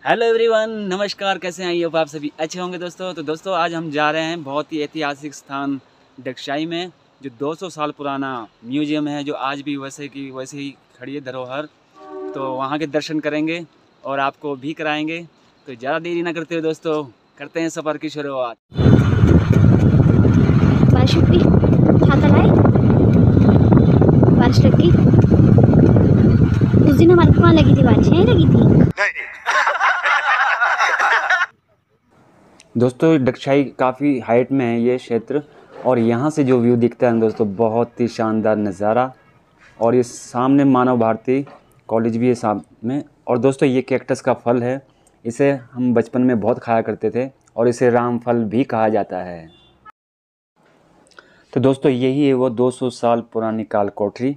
Hello everyone, नमस्कार। कैसे हैं आप सभी? अच्छे होंगे दोस्तों। तो दोस्तों आज हम जा रहे हैं बहुत ही ऐतिहासिक स्थान डगशाई में, जो 200 साल पुराना म्यूजियम है, जो आज भी वैसे की वैसे ही खड़ी है धरोहर। तो वहाँ के दर्शन करेंगे और आपको भी कराएंगे। तो ज़्यादा देरी ना करते हुए दोस्तों करते हैं सफ़र की शुरुआत। बारिश हुई, छाता लाए, बारिश लग गई। उस दिन हमारे को वहाँ लगी थी बारिश, यहीं लगी थी। दोस्तों डगशाई काफ़ी हाइट में है ये क्षेत्र, और यहाँ से जो व्यू दिखता है दोस्तों बहुत ही शानदार नज़ारा। और ये सामने मानव भारती कॉलेज भी है सामने। और दोस्तों ये कैक्टस का फल है, इसे हम बचपन में बहुत खाया करते थे और इसे राम फल भी कहा जाता है। तो दोस्तों यही है वो 200 साल पुरानी काल कोठरी।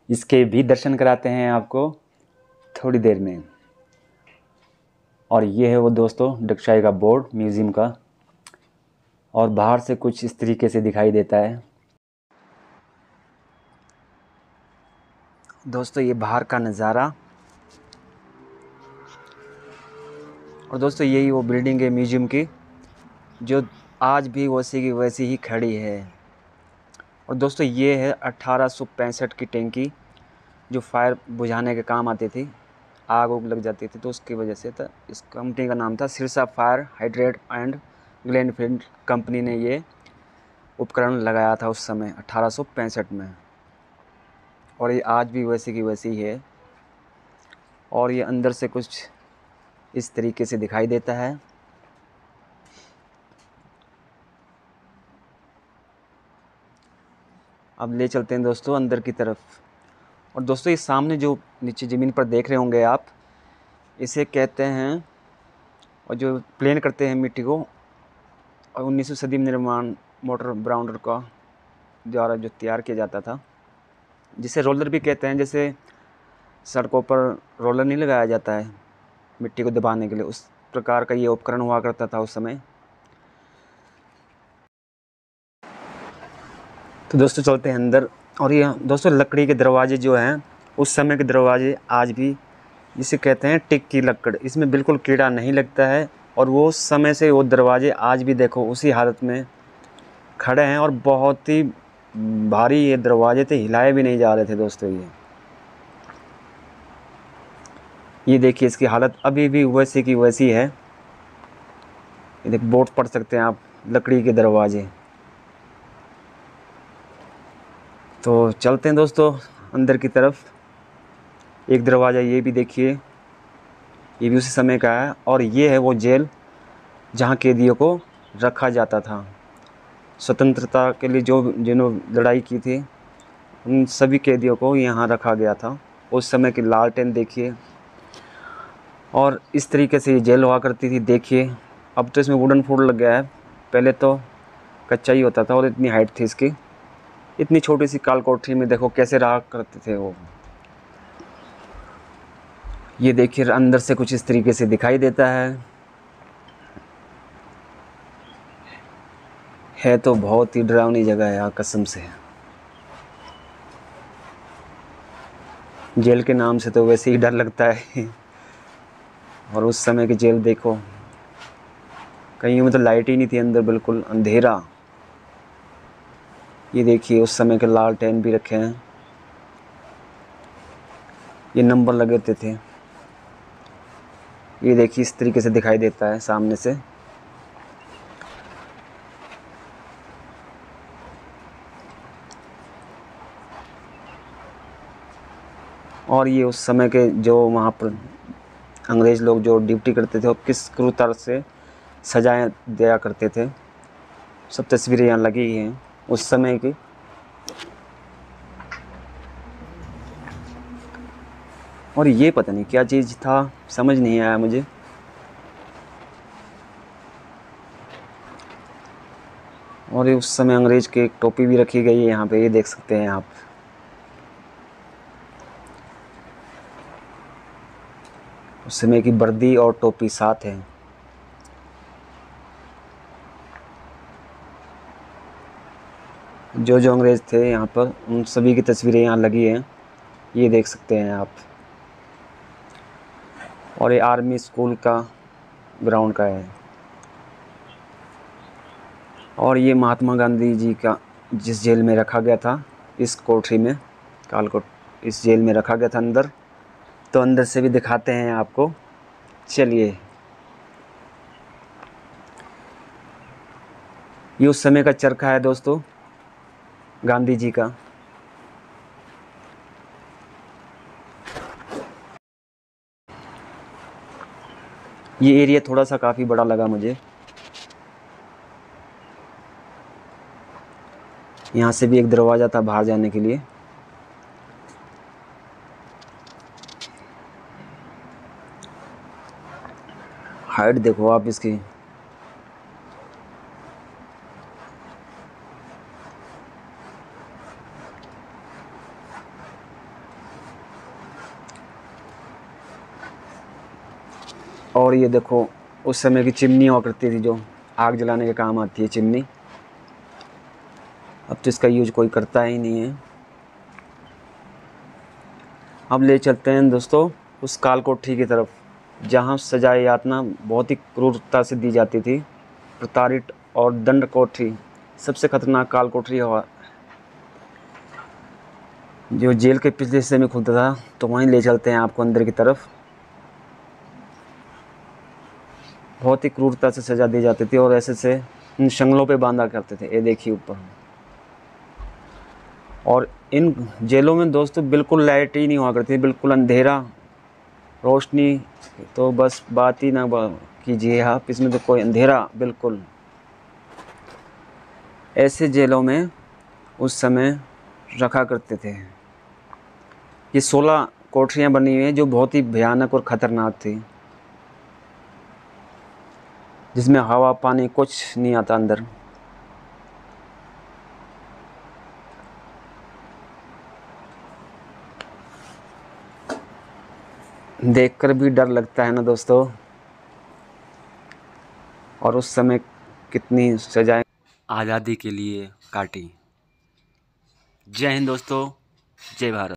इसके भी दर्शन कराते हैं आपको थोड़ी देर में। और ये है वो दोस्तों डगशाई का बोर्ड म्यूज़ियम का, और बाहर से कुछ इस तरीके से दिखाई देता है। दोस्तों ये बाहर का नज़ारा। और दोस्तों यही वो बिल्डिंग है म्यूज़ियम की, जो आज भी वैसी की वैसी ही खड़ी है। और दोस्तों ये है 1865 की टैंकी, जो फायर बुझाने के काम आती थी, आग उग लग जाती थी तो उसकी वजह से था। इस कंपनी का नाम था Sirsa fire hydrate and Glenfield company ने ये उपकरण लगाया था उस समय 1865 में। और ये आज भी वैसी की वैसी है। और ये अंदर से कुछ इस तरीके से दिखाई देता है। अब ले चलते हैं दोस्तों अंदर की तरफ। और दोस्तों ये सामने जो नीचे ज़मीन पर देख रहे होंगे आप, इसे कहते हैं, और जो प्लेन करते हैं मिट्टी को, और 19वीं सदी में निर्माण मोटर ब्राउनर का द्वारा जो तैयार किया जाता था, जिसे रोलर भी कहते हैं। जैसे सड़कों पर रोलर नहीं लगाया जाता है मिट्टी को दबाने के लिए, उस प्रकार का ये उपकरण हुआ करता था उस समय। तो दोस्तों चलते हैं अंदर। और ये दोस्तों लकड़ी के दरवाजे जो हैं, उस समय के दरवाजे आज भी, जिसे कहते हैं टिक की लकड़, इसमें बिल्कुल कीड़ा नहीं लगता है। और वो उस समय से वो दरवाजे आज भी देखो उसी हालत में खड़े हैं, और बहुत ही भारी ये दरवाजे थे, हिलाए भी नहीं जा रहे थे दोस्तों। ये देखिए इसकी हालत अभी भी वैसी की वैसी है। ये देख बोर्ड पढ़ सकते हैं आप, लकड़ी के दरवाजे। तो चलते हैं दोस्तों अंदर की तरफ। एक दरवाज़ा ये भी देखिए, ये भी उसी समय का है। और ये है वो जेल जहाँ कैदियों को रखा जाता था। स्वतंत्रता के लिए जो जिन्होंने लड़ाई की थी, उन सभी कैदियों को यहाँ रखा गया था। उस समय की लालटेन देखिए, और इस तरीके से ये जेल हुआ करती थी। देखिए अब तो इसमें वुडन फ्लोर लग गया है, पहले तो कच्चा ही होता था। और इतनी हाइट थी इसकी, इतनी छोटी सी काल कोठरी में देखो कैसे रहा करते थे वो। ये देखिए अंदर से कुछ इस तरीके से दिखाई देता है तो बहुत ही डरावनी जगह है यहाँ, कसम से। जेल के नाम से तो वैसे ही डर लगता है। और उस समय की जेल देखो, कहीं में तो लाइट ही नहीं थी, अंदर बिल्कुल अंधेरा। ये देखिए उस समय के लालटेन भी रखे हैं, ये नंबर लगे होते थे। ये देखिए इस तरीके से दिखाई देता है सामने से। और ये उस समय के जो वहाँ पर अंग्रेज़ लोग जो ड्यूटी करते थे, वो किस क्रूरता से सजाएं दिया करते थे, सब तस्वीरें यहाँ लगी हैं उस समय की। और ये पता नहीं क्या चीज़ था, समझ नहीं आया मुझे। और ये उस समय अंग्रेज़ की एक टोपी भी रखी गई है यहाँ पे, ये देख सकते हैं आप। उस समय की वर्दी और टोपी साथ है। जो जो अंग्रेज़ थे यहाँ पर, उन सभी की तस्वीरें यहाँ लगी हैं, ये देख सकते हैं आप। और ये आर्मी स्कूल का ग्राउंड का है। और ये महात्मा गांधी जी का जिस जेल में रखा गया था, इस कोठरी में, कालकोट, इस जेल में रखा गया था अंदर। तो अंदर से भी दिखाते हैं आपको, चलिए। ये उस समय का चरखा है दोस्तों, गांधी जी का। ये एरिया थोड़ा सा काफ़ी बड़ा लगा मुझे। यहाँ से भी एक दरवाज़ा था बाहर जाने के लिए। हाइट देखो आप इसकी। और ये देखो उस समय की चिमनी हुआ करती थी, जो आग जलाने के काम आती है चिमनी। अब तो इसका यूज कोई करता ही नहीं है। अब ले चलते हैं दोस्तों उस काल कोठरी की तरफ, जहाँ सजाए यातना बहुत ही क्रूरता से दी जाती थी। प्रताड़ित और दंड कोठरी, सबसे खतरनाक काल कोठरी हुआ जो जेल के पिछले हिस्से में खुलता था। तो वहीं ले चलते हैं आपको अंदर की तरफ। बहुत ही क्रूरता से सजा दी जाती थी और ऐसे से इन शंगलों पे बांधा करते थे। ये देखिए ऊपर। और इन जेलों में दोस्तों बिल्कुल लाइट ही नहीं हुआ करती, बिल्कुल अंधेरा, रोशनी तो बस बात ही ना कीजिए आप, इसमें तो कोई अंधेरा बिल्कुल। ऐसे जेलों में उस समय रखा करते थे। ये 16 कोठरियाँ बनी हुई हैं जो बहुत ही भयानक और ख़तरनाक थी, जिसमें हवा पानी कुछ नहीं आता अंदर। देखकर भी डर लगता है ना दोस्तों। और उस समय कितनी सजाएं आज़ादी के लिए काटी। जय हिंद दोस्तों, जय भारत।